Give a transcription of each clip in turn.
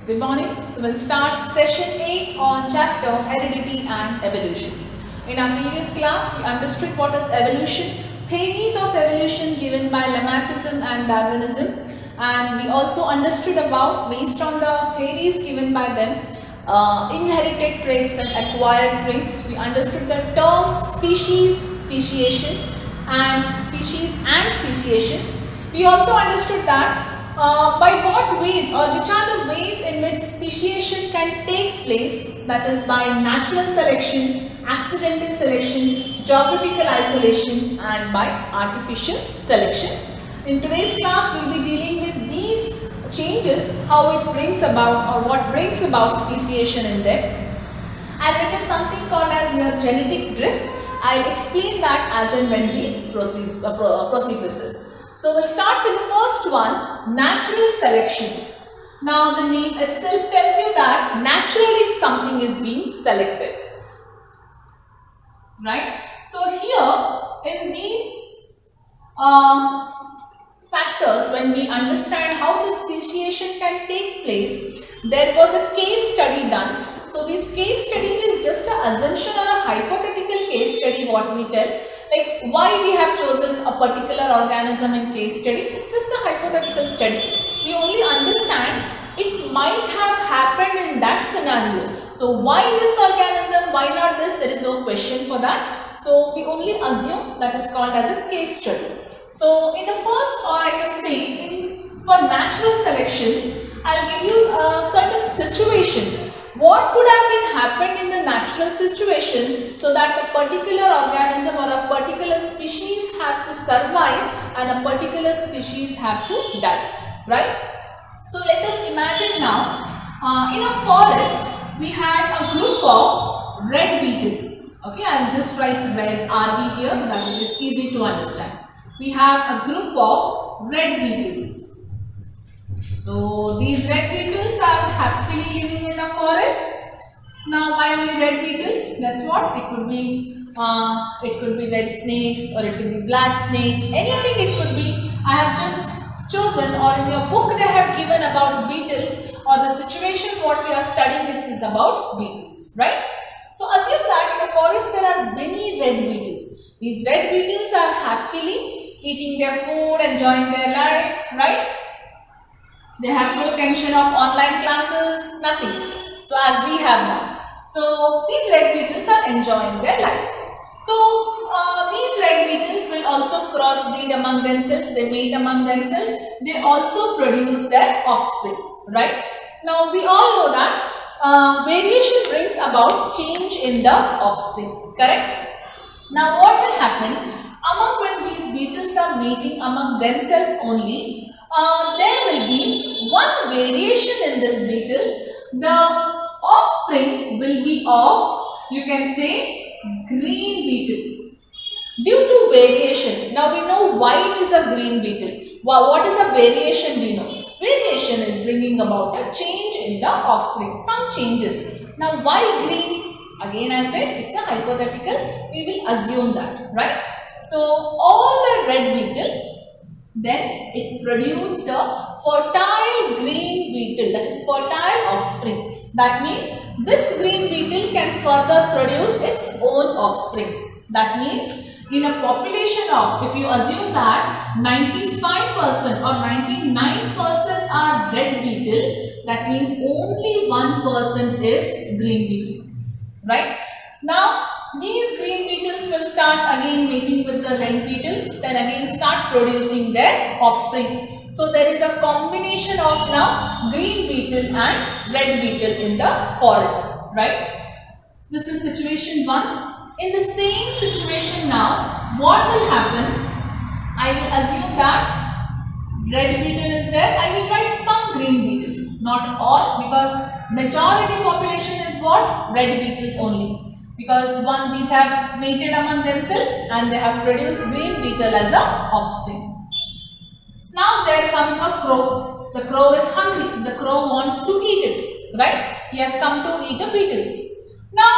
Good morning. So we'll start session 8 on chapter Heredity and Evolution. In our previous class, we understood what is evolution, theories of evolution given by Lamarckism and Darwinism, and we also understood about, based on the theories given by them, inherited traits and acquired traits. We understood the term species, speciation, and species and speciation. We also understood that by what ways or which are the ways in which speciation can take place, that is by natural selection, accidental selection, geographical isolation and by artificial selection. In today's class we will be dealing with these changes, how it brings about or what brings about speciation in them. I have written something called as your genetic drift. I will explain that as and when we proceed with this. So we'll start with the first one, natural selection. Now the name itself tells you that naturally something is being selected. Right? So here in these factors, when we understand how the speciation can take place, there was a case study done. So this case study is just an assumption or a hypothetical case study, what we tell. Like why we have chosen a particular organism in case study, it's just a hypothetical study. We only understand it might have happened in that scenario. So why this organism, why not this, there is no question for that. So we only assume, that is called as a case study. So in the first, or I can say for natural selection, I'll give you certain situations. What could have been happened in the natural situation so that a particular organism or a particular species have to survive and a particular species have to die, right? So let us imagine now, in a forest, we had a group of red beetles. Okay, I will just write red RB here so that it is easy to understand. We have a group of red beetles. So these red beetles are happily living in a forest. Now why only red beetles? That's what it could be. It could be red snakes or it could be black snakes. Anything it could be. I have just chosen, or in your book they have given about beetles, or the situation what we are studying it is about beetles, right? So assume that in a forest there are many red beetles. These red beetles are happily eating their food, enjoying their life, right? They have no tension of online classes, nothing. So as we have now. So these red beetles are enjoying their life. So these red beetles will also crossbreed among themselves. They mate among themselves. They also produce their offspring, right? Now we all know that variation brings about change in the offspring, correct? Now what will happen when these beetles are mating among themselves only? There will be one variation in this beetles. The offspring will be of, you can say, green beetle. Due to variation. Now we know why it is a green beetle. What is a variation we know? Variation is bringing about a change in the offspring. Some changes. Now why green? Again I said it's a hypothetical. We will assume that, right? So all the red beetle, then it produced a fertile green beetle, that is fertile offspring. That means this green beetle can further produce its own offsprings. That means in a population of, if you assume that 95% or 99% are red beetle, that means only 1% is green beetle, right? Now these green beetles will start again mating with the red beetles, then again start producing their offspring. So there is a combination of now green beetle and red beetle in the forest, right? This is situation 1. In the same situation now, what will happen? I will assume that red beetle is there. I will write some green beetles, not all, because majority population is what? Red beetles only. Because these have mated among themselves and they have produced green beetle as a offspring. Now there comes a crow. The crow is hungry. The crow wants to eat it, right? He has come to eat the beetles. Now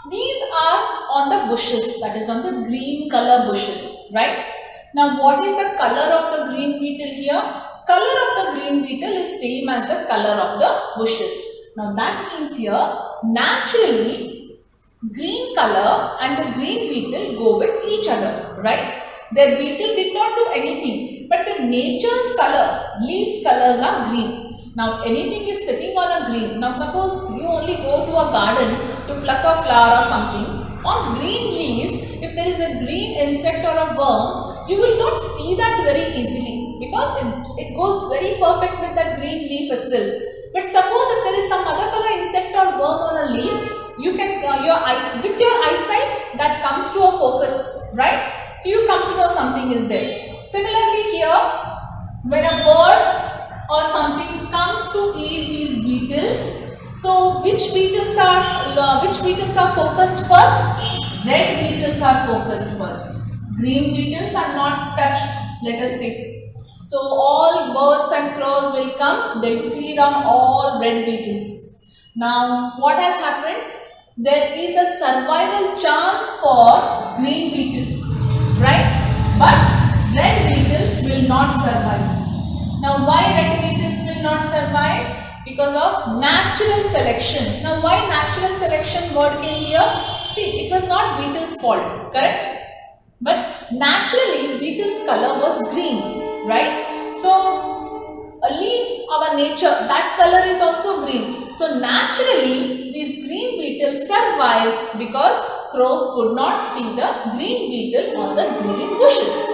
these are on the bushes, that is on the green color bushes, right? Now what is the color of the green beetle here? color of the green beetle is same as the color of the bushes. Now that means here naturally green color and the green beetle go with each other, right? Their beetle did not do anything, but the nature's color, leaves colors are green. Now anything is sitting on a green. Now suppose you only go to a garden to pluck a flower or something. On green leaves, if there is a green insect or a worm, you will not see that very easily because it goes very perfect with that green leaf itself. But suppose if there is some other color insect or worm on a leaf, you can with your eyesight that comes to a focus, right? So you come to know something is there. Similarly here, when a bird or something comes to eat these beetles, so which beetles are focused first? Red beetles are focused first. Green beetles are not touched. Let us see. So all birds and crows will come. They feed on all red beetles. Now what has happened? There is a survival chance for green beetle, right? But red beetles will not survive. Now why red beetles will not survive? Because of natural selection. Now why natural selection word came here? See, it was not beetle's fault, correct? But naturally beetle's color was green, right? So a leaf, our nature, that color is also green. So naturally these green beetles survived because crow could not see the green beetle on the green bushes.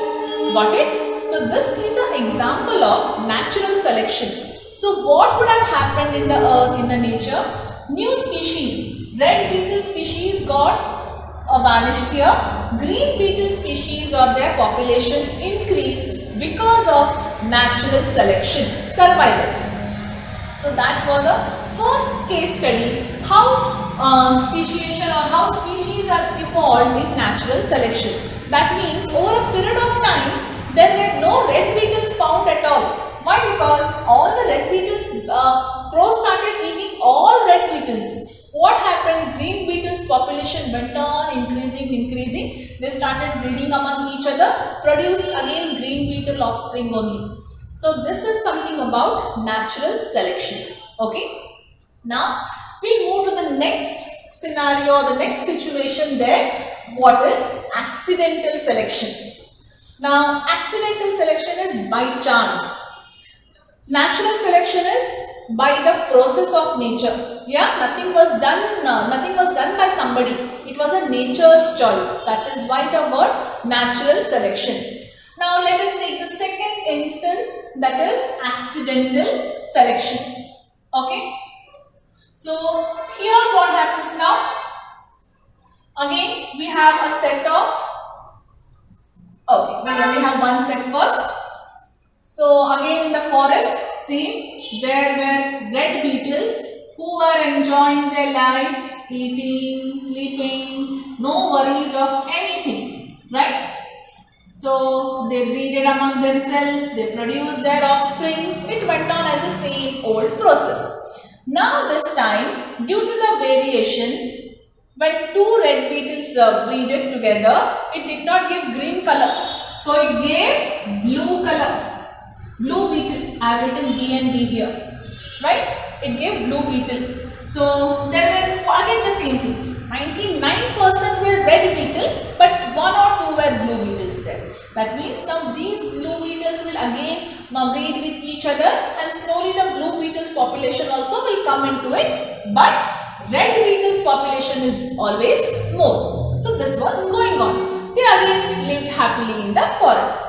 Got it? So this is an example of natural selection. So what would have happened in the earth, in the nature? New species, red beetle species got vanished here. Green beetle species or their population increased because of natural selection, survival. So that was a first case study how speciation or how species are evolved in natural selection. That means over a period of time there were no red beetles found at all. Why? Because all the red beetles, crows started eating all red beetles. What happened? Green beetles population went on increasing. They started breeding among each other, produced again green beetle offspring only. So this is something about natural selection. Okay. Now we'll move to the next scenario, the next situation there. What is accidental selection? Now accidental selection is by chance. Natural selection is by the process of nature. Yeah, nothing was done by somebody. It was a nature's choice. That is why the word natural selection. Now let us take the second instance, that is accidental selection. Okay. So here what happens now? Again we have a set of, okay, we only have one set first. So again in the forest, see, there were red beetles who were enjoying their life, eating, sleeping, no worries of anything, right? So they breeded among themselves, they produced their offsprings, it went on as the same old process. Now this time, due to the variation, when two red beetles breeded together, it did not give green color, so it gave blue color. Blue beetle, I have written B and D here, right? It gave blue beetle. So there were again the same thing. 99% were red beetle, but 1 or 2 were blue beetles there. That means now these blue beetles will again breed with each other, and slowly the blue beetles population also will come into it. But red beetles population is always more. So this was going on. They again lived happily in the forest.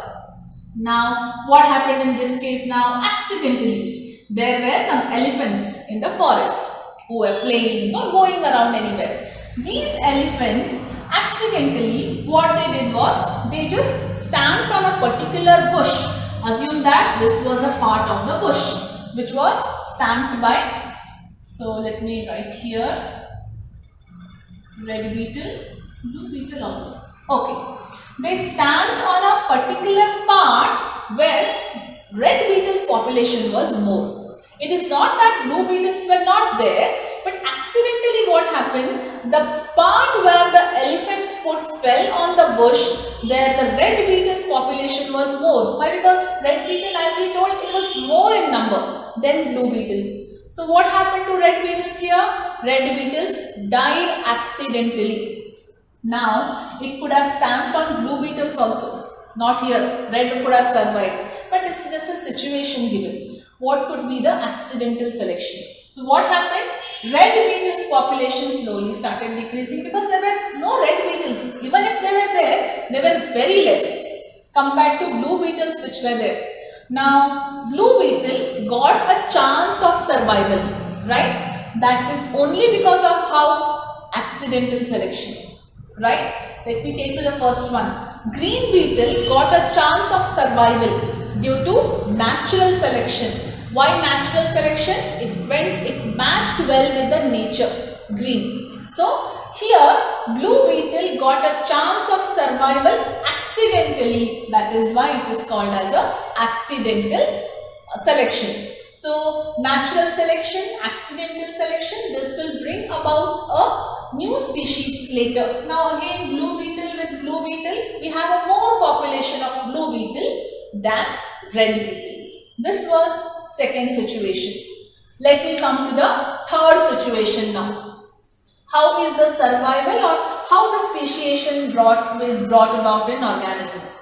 Now what happened in this case now? Accidentally there were some elephants in the forest who were playing or going around anywhere. These elephants accidentally, what they did was they just stamped on a particular bush. Assume that this was a part of the bush which was stamped by, so let me write here, red beetle, blue beetle also. Okay. They stand on a particular part where red beetles population was more. It is not that blue beetles were not there. But accidentally what happened, the part where the elephant's foot fell on the bush, there the red beetle's population was more. Why? Because red beetle, as we told, it was more in number than blue beetles. So what happened to red beetles here? Red beetles died accidentally. Now it could have stamped on blue beetles also. Not here. Red could have survived. But this is just a situation given. What could be the accidental selection? So what happened? Red beetles population slowly started decreasing because there were no red beetles. Even if they were there, they were very less compared to blue beetles which were there. Now, blue beetle got a chance of survival, right? That is only because of how accidental selection, right? Let me take to the first one. Green beetle got a chance of survival due to natural selection. Why natural selection? It matched well with the nature, green. So, here blue beetle got a chance of survival accidentally. That is why it is called as a accidental selection. So natural selection, accidental selection, this will bring about a new species later. Now again blue beetle with blue beetle, we have a more population of blue beetle than red beetle. This was second situation. Let me come to the third situation now. How is the survival or how the speciation is brought about in organisms?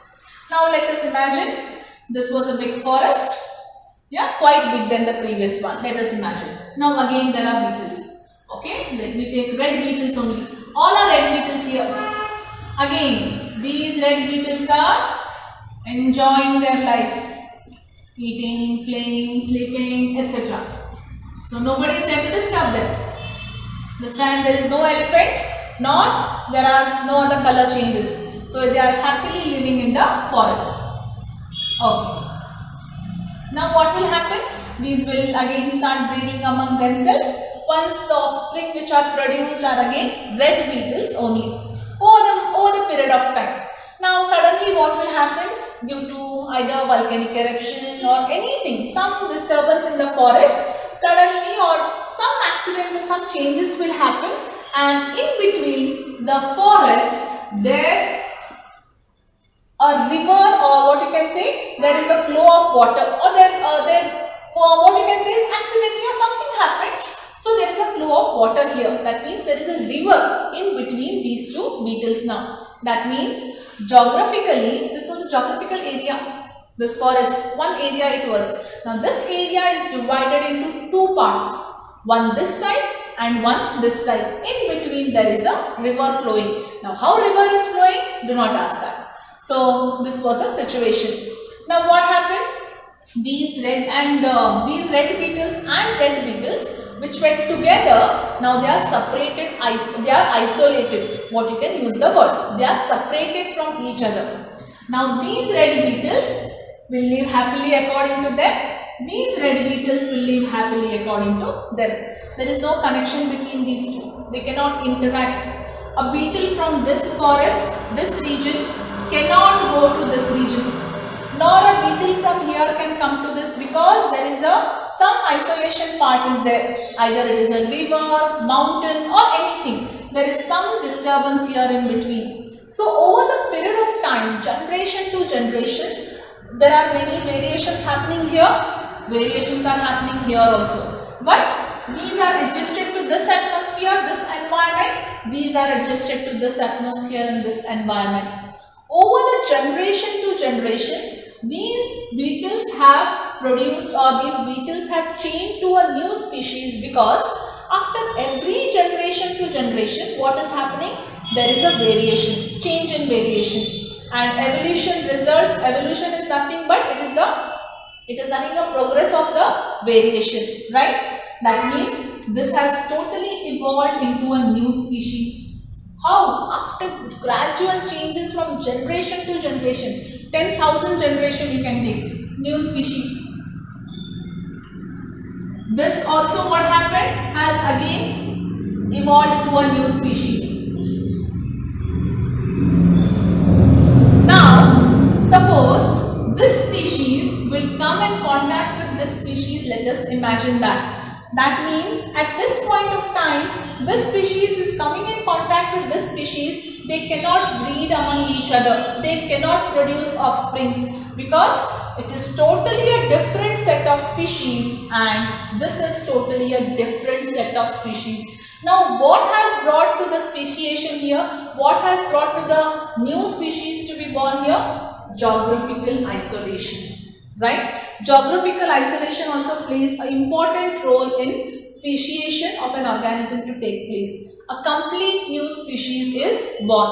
Now let us imagine this was a big forest. Yeah, quite big than the previous one. Let us imagine. Now again there are beetles. Okay, let me take red beetles only. All are red beetles here. Again, these red beetles are enjoying their life. Eating, playing, sleeping, etc. So nobody is there to disturb them. This time there is no elephant, nor there are no other color changes. So they are happily living in the forest. Okay. Now what will happen? These will again start breeding among themselves. Once the offspring which are produced are again red beetles only over the period of time. Now suddenly what will happen? Due to either volcanic eruption or anything, some disturbance in the forest, suddenly or some accidental, some changes will happen, and in between the forest there a river, or what you can say, there is a flow of water, or what you can say is accidentally or something happened. So there is a flow of water here. That means there is a river in between these two beetles now. That means geographically, this was a geographical area. This forest, one area it was. Now this area is divided into two parts. One this side and one this side. In between there is a river flowing. Now how river is flowing? Do not ask that. So this was a situation. Now what happened? These red beetles and red beetles which were together, now they are separated, they are isolated. What you can use the word. They are separated from each other. Now these red beetles will live happily according to them. These red beetles will live happily according to them. There is no connection between these two. They cannot interact. A beetle from this forest, this region, cannot go to this region. Nor a beetle from here can come to this, because there is some isolation part is there. Either it is a river, mountain or anything. There is some disturbance here in between. So over the period of time, generation to generation, there are many variations happening here. Variations are happening here also. But these are adjusted to this atmosphere, this environment. These are adjusted to this atmosphere and this environment. Over the generation to generation, these beetles have produced, or these beetles have changed to a new species, because after every generation to generation, what is happening? There is a variation, change in variation. And evolution results, evolution is nothing but it is nothing a progress of the variation, right? That means this has totally evolved into a new species. How? After gradual changes from generation to generation, 10,000 generation you can take, new species. This also what happened? Has again evolved to a new species. Now, suppose this species will come in contact with this species. Let us imagine that. That means at this point of time, this species is coming in contact with this species. They cannot breed among each other. They cannot produce offsprings because it is totally a different set of species and this is totally a different set of species. Now, what has brought to the speciation here? What has brought to the new species to be born here? Geographical isolation. Right? Geographical isolation also plays an important role in speciation of an organism to take place. A complete new species is born.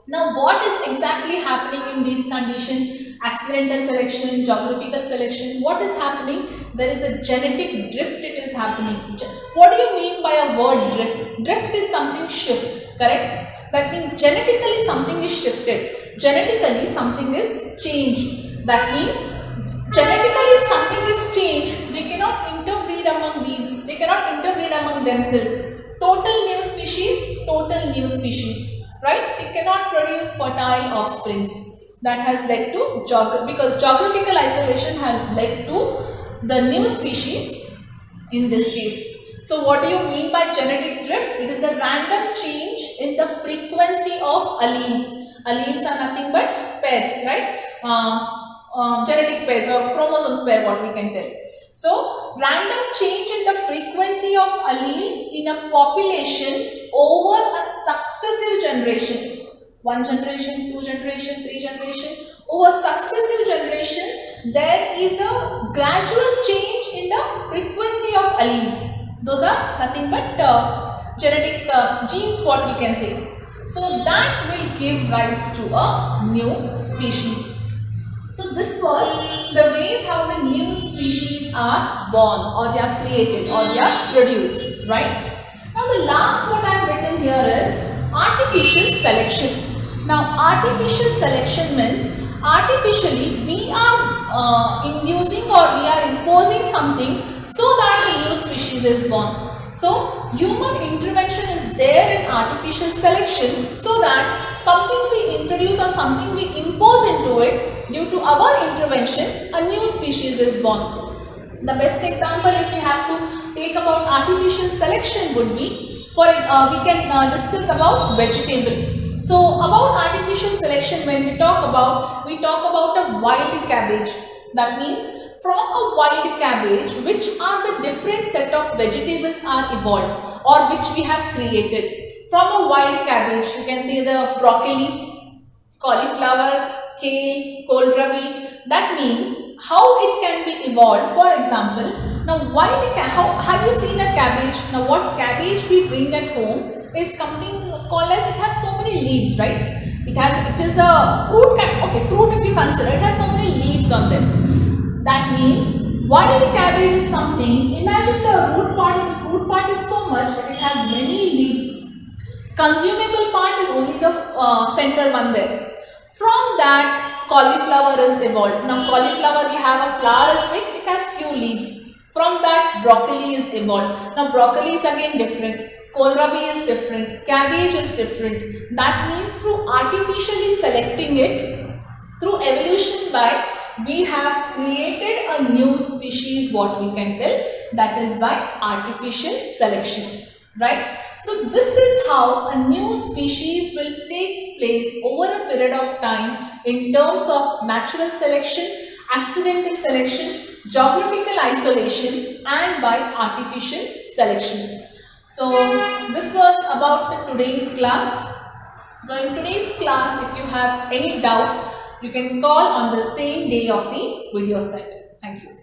Now, what is exactly happening in these conditions? Accidental selection, geographical selection, what is happening? There is a genetic drift, it is happening. What do you mean by a word drift? Drift is something shift, correct? That means genetically something is shifted. Genetically something is changed. That means genetically, if something is changed, they cannot interbreed among these. They cannot interbreed among themselves. Total new species, right? They cannot produce fertile offsprings. That has led to because geographical isolation has led to the new species in this case. So, what do you mean by genetic drift? It is a random change in the frequency of alleles. Alleles are nothing but pairs, right? Genetic pairs or chromosome pair, what we can tell. So, random change in the frequency of alleles in a population over a successive generation. 1 generation, 2 generation, 3 generation. Over successive generation, there is a gradual change in the frequency of alleles. Those are nothing but genetic genes, what we can say. So, that will give rise to a new species. So, this was the ways how the new species are born or they are created or they are produced, right? Now, the last what I have written here is artificial selection. Now, artificial selection means artificially we are inducing or we are imposing something so that a new species is born. So, human intervention is there in artificial selection so that something we introduce or something we impose into it, due to our intervention, a new species is born. The best example if we have to take about artificial selection would be, we can discuss about vegetable. So, about artificial selection, when we talk about a wild cabbage. That means from a wild cabbage, which are the different set of vegetables are evolved or which we have created. From a wild cabbage, you can say the broccoli, cauliflower, kale, kohlrabi. That means how it can be evolved. For example, now have you seen a cabbage? Now what cabbage we bring at home is something called as, it has so many leaves, right? It is a fruit, fruit if you consider, it has so many leaves on them. That means wild cabbage is something, imagine the root part and the fruit part is so much, but it has many leaves. Consumable part is only the center one there. From that, cauliflower is evolved. Now cauliflower, we have a flower is big, it has few leaves. From that, broccoli is evolved. Now broccoli is again different. Kohlrabi is different, cabbage is different. That means through artificially selecting it, through evolution we have created a new species, what we can tell, that is by artificial selection, right? So this is how a new species will take place over a period of time in terms of natural selection, accidental selection, geographical isolation and by artificial selection. So this was about today's class. So in today's class, if you have any doubt, you can call on the same day of the video set. Thank you.